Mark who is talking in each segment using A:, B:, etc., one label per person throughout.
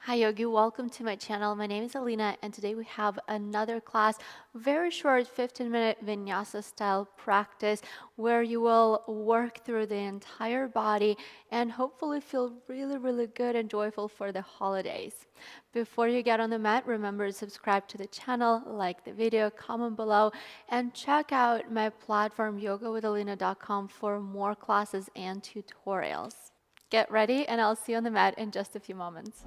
A: Hi Yogi, welcome to my channel. My name is Alina and today we have another class, very short 15-minute Vinyasa style practice where you will work through the entire body and hopefully feel really good and joyful for the holidays. Before you get on the mat, remember to subscribe to the channel, like the video, comment below, and check out my platform yogawithalina.com for more classes and tutorials. Get ready and I'll see you on the mat in just a few moments.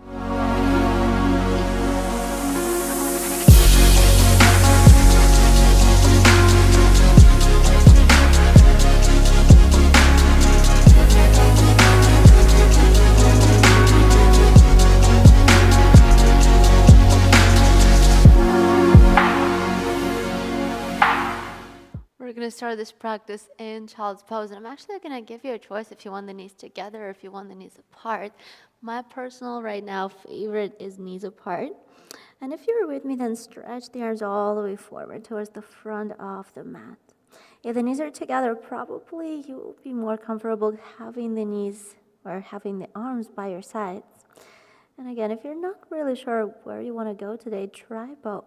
A: We're going to start this practice in child's pose, and I'm actually going to give you a choice if you want the knees together or if you want the knees apart. My personal right now favorite is knees apart. And if you're with me, then stretch the arms all the way forward towards the front of the mat. If the knees are together, probably you will be more comfortable having the knees or having the arms by your sides. And again, if you're not really sure where you want to go today, try both,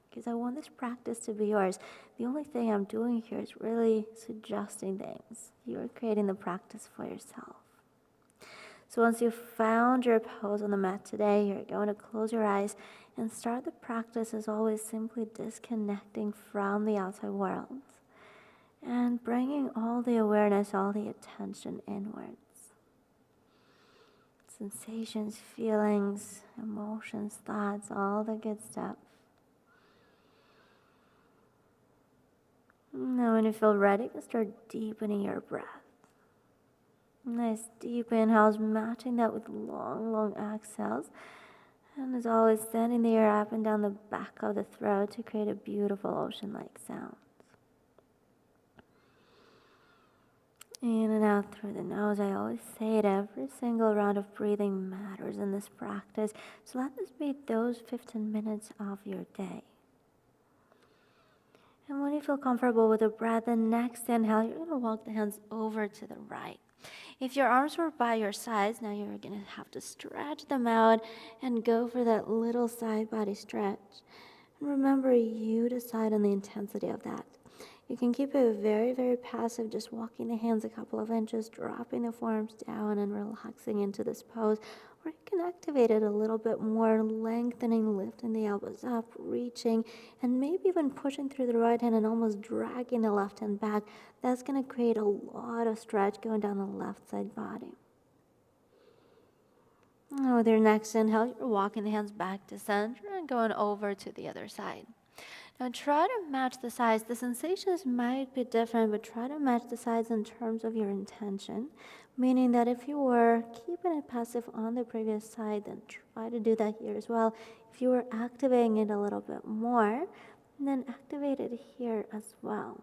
A: because I want this practice to be yours. The only thing I'm doing here is really suggesting things. You're creating the practice for yourself. So once you've found your pose on the mat today, you're going to close your eyes and start the practice as always, simply disconnecting from the outside world and bringing all the awareness, all the attention inwards. Sensations, feelings, emotions, thoughts, all the good stuff. Now when you feel ready, you can start deepening your breath. Nice deep inhales, matching that with long exhales. And as always, sending the air up and down the back of the throat to create a beautiful ocean-like sound. In and out through the nose. I always say it, every single round of breathing matters in this practice. So let this be those 15 minutes of your day. And when you feel comfortable with the breath, the next inhale, you're going to walk the hands over to the right. If your arms were by your sides, now you're going to have to stretch them out and go for that little side body stretch. And remember, you decide on the intensity of that. You can keep it very passive, just walking the hands a couple of inches, dropping the forearms down and relaxing into this pose. Or you can activate it a little bit more, lengthening, lifting the elbows up, reaching, and maybe even pushing through the right hand and almost dragging the left hand back. That's going to create a lot of stretch going down the left side body. And with your next inhale, you're walking the hands back to center and going over to the other side. Now try to match the sides. The sensations might be different, but try to match the sides in terms of your intention. Meaning that if you were keeping it passive on the previous side, then try to do that here as well. If you were activating it a little bit more, then activate it here as well.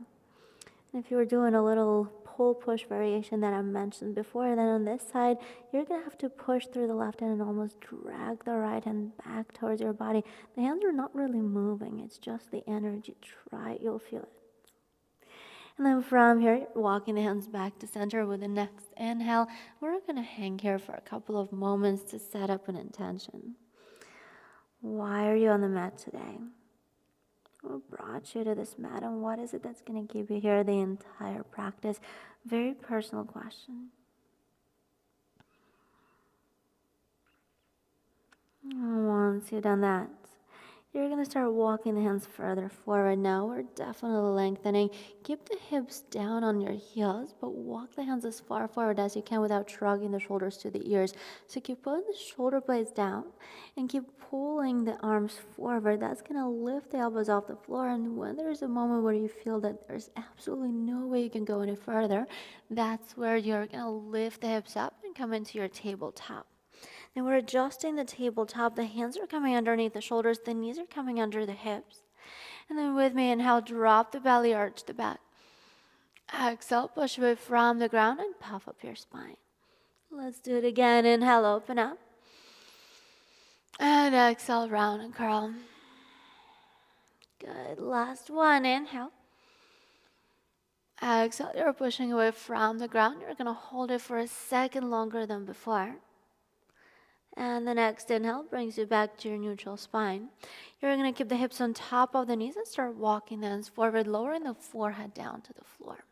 A: And if you were doing a little pull-push variation that I mentioned before, then on this side, you're going to have to push through the left hand and almost drag the right hand back towards your body. The hands are not really moving. It's just the energy. Try it. You'll feel it. And then from here, walking the hands back to center with the next inhale. We're going to hang here for a couple of moments to set up an intention. Why are you on the mat today? What brought you to this mat, and what is it that's going to keep you here the entire practice? Very personal question. Once you've done that, you're going to start walking the hands further forward. Now we're definitely lengthening. Keep the hips down on your heels, but walk the hands as far forward as you can without shrugging the shoulders to the ears. So keep pulling the shoulder blades down and keep pulling the arms forward. That's going to lift the elbows off the floor. And when there's a moment where you feel that there's absolutely no way you can go any further, that's where you're going to lift the hips up and come into your tabletop. Now we're adjusting the tabletop. The hands are coming underneath the shoulders. The knees are coming under the hips. And then with me, inhale, drop the belly, arch the back. Exhale, push away from the ground and puff up your spine. Let's do it again. Inhale, open up. And exhale, round and curl. Good. Last one. Inhale. Exhale, you're pushing away from the ground. You're going to hold it for a second longer than before. And the next inhale brings you back to your neutral spine. You're going to keep the hips on top of the knees and start walking the hands forward, lowering the forehead down to the floor.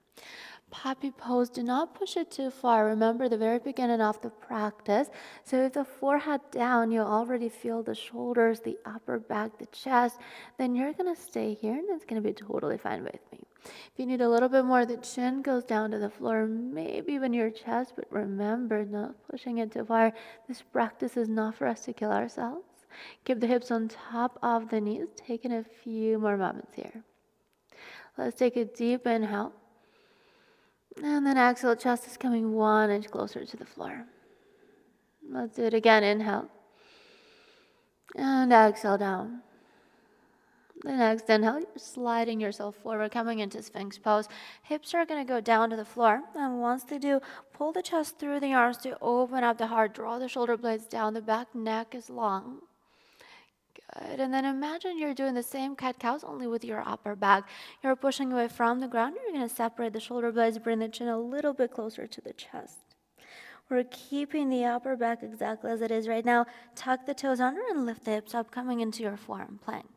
A: Puppy pose, do not push it too far. Remember the very beginning of the practice. So if the forehead down, you already feel the shoulders, the upper back, the chest, then you're going to stay here and it's going to be totally fine with me. If you need a little bit more, the chin goes down to the floor, maybe even your chest, but remember, not pushing it too far. This practice is not for us to kill ourselves. Keep the hips on top of the knees, taking a few more moments here. Let's take a deep inhale. And then exhale, chest is coming 1 inch closer to the floor. Let's do it again. Inhale. And exhale down. The next inhale, you're sliding yourself forward, coming into Sphinx pose. Hips are going to go down to the floor. And once they do, pull the chest through the arms to open up the heart. Draw the shoulder blades down. The back neck is long. Good. And then imagine you're doing the same cat-cows, only with your upper back. You're pushing away from the ground. You're going to separate the shoulder blades, bring the chin a little bit closer to the chest. We're keeping the upper back exactly as it is right now. Tuck the toes under and lift the hips up, coming into your forearm plank.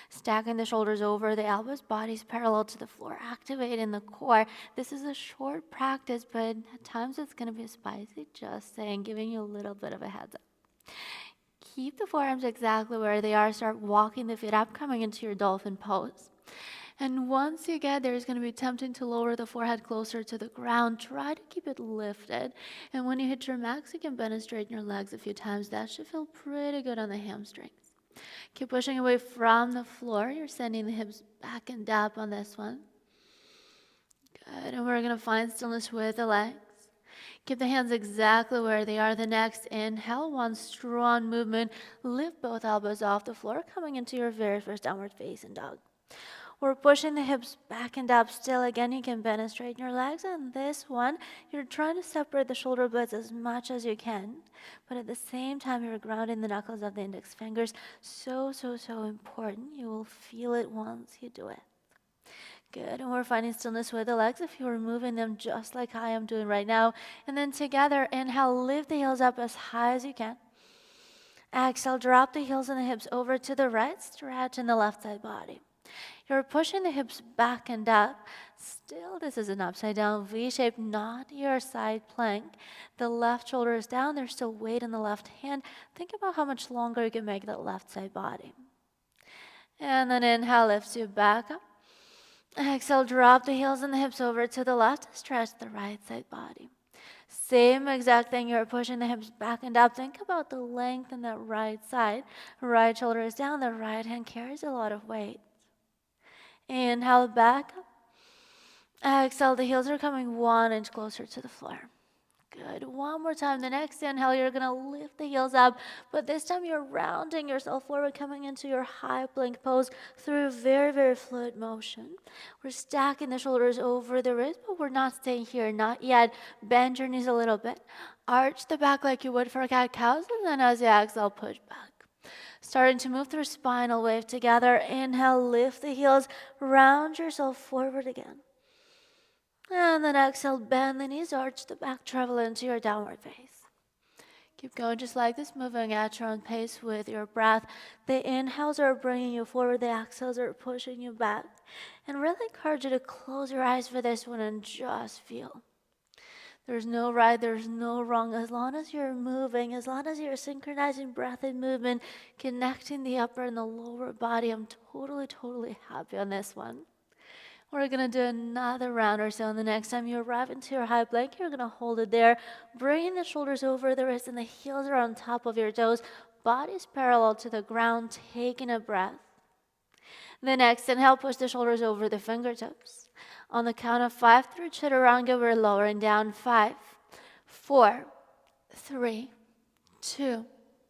A: Stacking the shoulders over the elbows, bodies parallel to the floor, activating the core. This is a short practice, but at times it's going to be spicy, just saying, giving you a little bit of a heads up. Keep the forearms exactly where they are. Start walking the feet up, coming into your dolphin pose. And once you get there, it's going to be tempting to lower the forehead closer to the ground. Try to keep it lifted. And when you hit your max, you can bend and straighten your legs a few times. That should feel pretty good on the hamstrings. Keep pushing away from the floor. You're sending the hips back and up on this one. Good. And we're going to find stillness with the legs. Keep the hands exactly where they are. The next inhale, one strong movement. Lift both elbows off the floor, coming into your very first downward facing dog. We're pushing the hips back and up still. Again, you can bend and straighten your legs. And this one, you're trying to separate the shoulder blades as much as you can. But at the same time, you're grounding the knuckles of the index fingers. So important. You will feel it once you do it. Good, and we're finding stillness with the legs if you're moving them just like I am doing right now. And then together, inhale, lift the heels up as high as you can. Exhale, drop the heels and the hips over to the right, stretch in the left side body. You're pushing the hips back and up. Still, this is an upside down V shape, not your side plank. The left shoulder is down, there's still weight in the left hand. Think about how much longer you can make that left side body. And then inhale, lifts you back up. Exhale, drop the heels and the hips over to the left. Stretch the right side body. Same exact thing. You're pushing the hips back and up. Think about the length in that right side. Right shoulder is down. The right hand carries a lot of weight. Inhale, back up. Exhale, the heels are coming 1 inch closer to the floor. Good. One more time. The next inhale, you're going to lift the heels up, but this time you're rounding yourself forward, coming into your high plank pose through a very fluid motion. We're stacking the shoulders over the wrist, but we're not staying here, not yet. Bend your knees a little bit. Arch the back like you would for cat-cows, and then as you exhale, push back. Starting to move through spinal wave together. Inhale, lift the heels, round yourself forward again. And then exhale, bend the knees, arch the back, travel into your downward face. Keep going just like this, moving at your own pace with your breath. The inhales are bringing you forward, the exhales are pushing you back. And really encourage you to close your eyes for this one and just feel. There's no right, there's no wrong. As long as you're moving, as long as you're synchronizing breath and movement, connecting the upper and the lower body, I'm totally happy on this one. We're going to do another round or so, and the next time you arrive into your high plank, you're going to hold it there, bringing the shoulders over the wrists and the heels are on top of your toes, body's parallel to the ground, taking a breath. The next inhale, push the shoulders over the fingertips. On the count of 5 through Chaturanga, we're lowering down. 5, 4, 3, 2,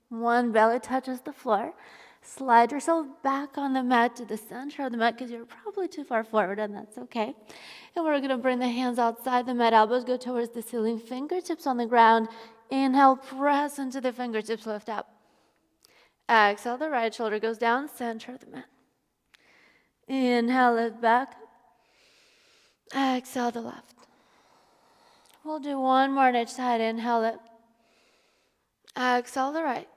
A: 1. Belly touches the floor. Slide yourself back on the mat to the center of the mat because you're probably too far forward, and that's okay. And we're going to bring the hands outside the mat. Elbows go towards the ceiling. Fingertips on the ground. Inhale, press into the fingertips, lift up. Exhale, the right shoulder goes down, center of the mat. Inhale, lift back. Exhale, the left. We'll do one more on each side. Inhale, lift. Exhale the right.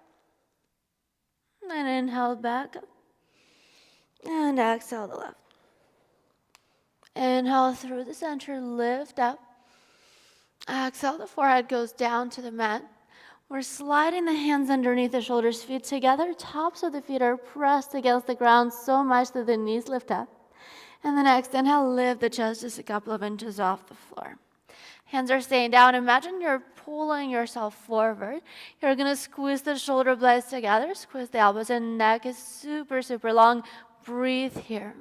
A: And inhale back up. And exhale the left. Inhale through the center, lift up. Exhale, the forehead goes down to the mat. We're sliding the hands underneath the shoulders, feet together. Tops of the feet are pressed against the ground so much that the knees lift up. And then exhale, lift the chest just a couple of inches off the floor. Hands are staying down. Imagine you're pulling yourself forward. You're going to squeeze the shoulder blades together, squeeze the elbows, and neck is super, super long. Breathe here.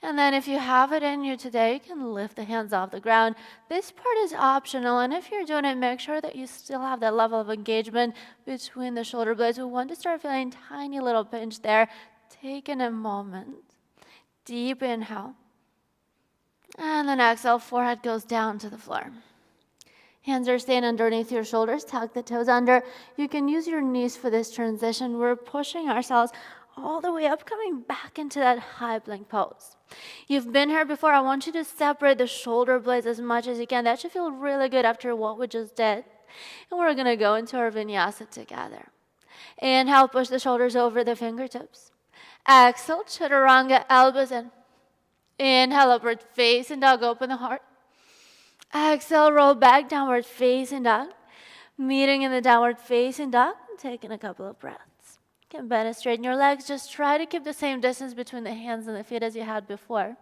A: And then if you have it in you today, you can lift the hands off the ground. This part is optional, and if you're doing it, make sure that you still have that level of engagement between the shoulder blades. We want to start feeling tiny little pinch there. Take in a moment. Deep inhale. And then exhale, forehead goes down to the floor. Hands are staying underneath your shoulders. Tuck the toes under. You can use your knees for this transition. We're pushing ourselves all the way up, coming back into that high plank pose. You've been here before. I want you to separate the shoulder blades as much as you can. That should feel really good after what we just did. And we're going to go into our vinyasa together. Inhale, push the shoulders over the fingertips. Exhale, chaturanga, elbows in. Inhale, upward facing dog, open the heart. Exhale, roll back, downward facing dog. Meeting in the downward facing dog, taking a couple of breaths. You can bend and straighten your legs. Just try to keep the same distance between the hands and the feet as you had before.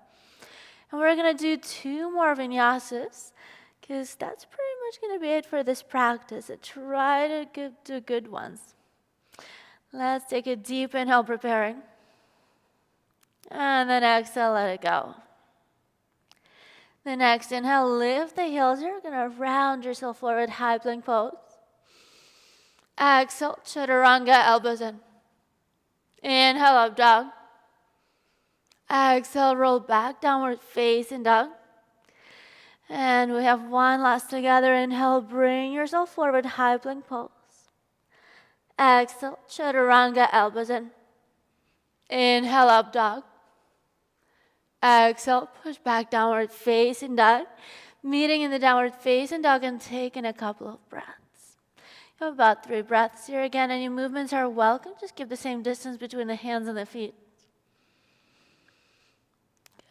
A: And we're going to do 2 more vinyasas, because that's pretty much going to be it for this practice. Try to do good ones. Let's take a deep inhale, preparing. And then exhale, let it go. The next inhale, lift the heels. You're going to round yourself forward, high plank pose. Exhale, chaturanga, elbows in. Inhale, up dog. Exhale, roll back, downward facing dog. And we have one last together. Inhale, bring yourself forward, high plank pose. Exhale, chaturanga, elbows in. Inhale, up dog. Exhale, push back, downward facing dog. Meeting in the downward facing dog and taking a couple of breaths. You have about 3 breaths here again. Any movements are welcome. Just keep the same distance between the hands and the feet.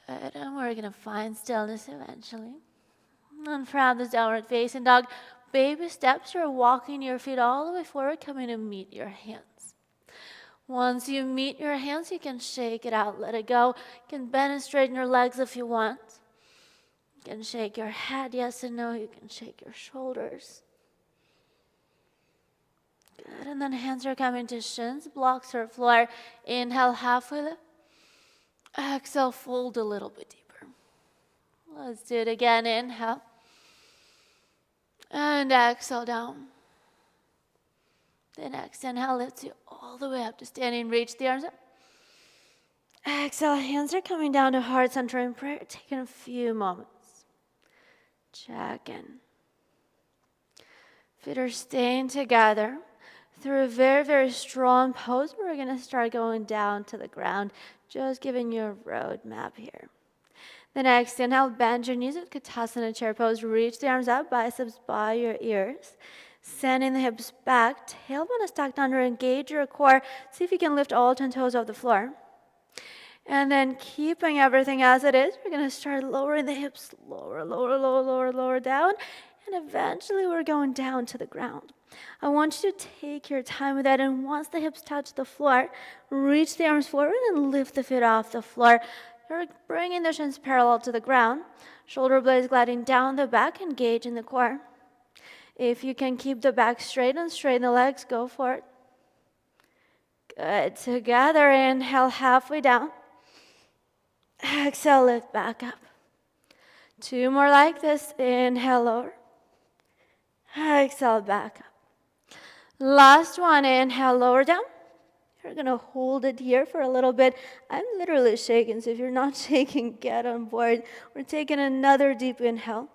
A: Good, and we're going to find stillness eventually. And from this downward facing dog, baby steps, you're walking your feet all the way forward, coming to meet your hands. Once you meet your hands, you can shake it out, let it go. You can bend and straighten your legs if you want. You can shake your head, yes and no. You can shake your shoulders. Good, and then hands are coming to shins, blocks or floor. Inhale, halfway lift. Exhale, fold a little bit deeper. Let's do it again. Inhale. And exhale down. The next inhale lifts you all the way up to standing. Reach the arms up. Exhale, hands are coming down to heart center in prayer. Taking a few moments. Check in. Feet are staying together through a very, very strong pose. We're going to start going down to the ground. Just giving you a road map here. The next inhale, bend your knees at Utkatasana chair pose. Reach the arms up, biceps by your ears. Sending the hips back, tailbone is tucked under, engage your core. See if you can lift all 10 toes off the floor. And then keeping everything as it is, we're going to start lowering the hips, lower down. And eventually we're going down to the ground. I want you to take your time with that. And once the hips touch the floor, reach the arms forward and lift the feet off the floor. You're bringing the shins parallel to the ground. Shoulder blades gliding down the back, engage in the core. If you can keep the back straight and straighten the legs, go for it. Good. Together, inhale halfway down. Exhale, lift back up. 2 more like this. Inhale, lower. Exhale, back up. Last one. Inhale, lower down. You're going to hold it here for a little bit. I'm literally shaking, so if you're not shaking, get on board. We're taking another deep inhale.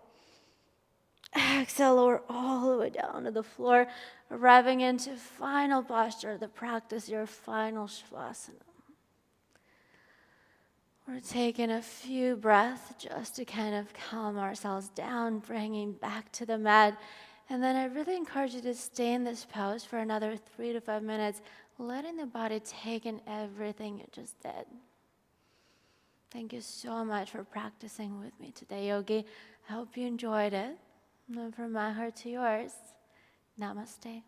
A: Exhale, lower all the way down to the floor, arriving into final posture of the practice, your final Shavasana. We're taking a few breaths just to kind of calm ourselves down, bringing back to the mat. And then I really encourage you to stay in this pose for another 3 to 5 minutes, letting the body take in everything you just did. Thank you so much for practicing with me today, Yogi. I hope you enjoyed it. And from my heart to yours, namaste.